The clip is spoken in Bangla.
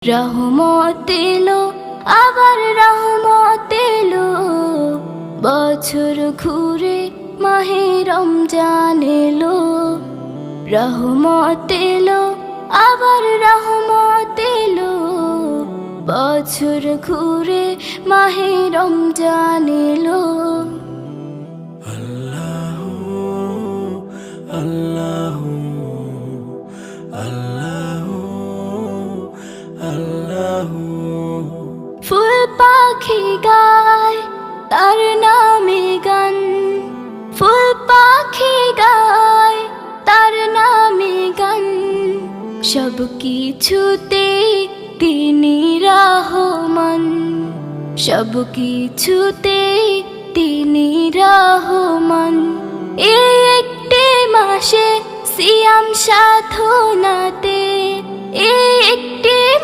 রহমত এলো আবার রহমত এলো, বছর ঘুরে মাহে রমজান এলো। রহমত এলো আবার রহমত এলো, বছর ঘুরে মাহে রমজান এলো। আল্লাহু আল্লাহু আল্লাহু আল্লাহু। ফুল পাখি গায় তার নামে গান, ফুল পাখি গায় তার নামে গান। সব কিছুতে তিনি রহমান, সব কিছুতে তিনি রহমান। এই একটি মাসে সিয়াম সাধনাতে, এই একটি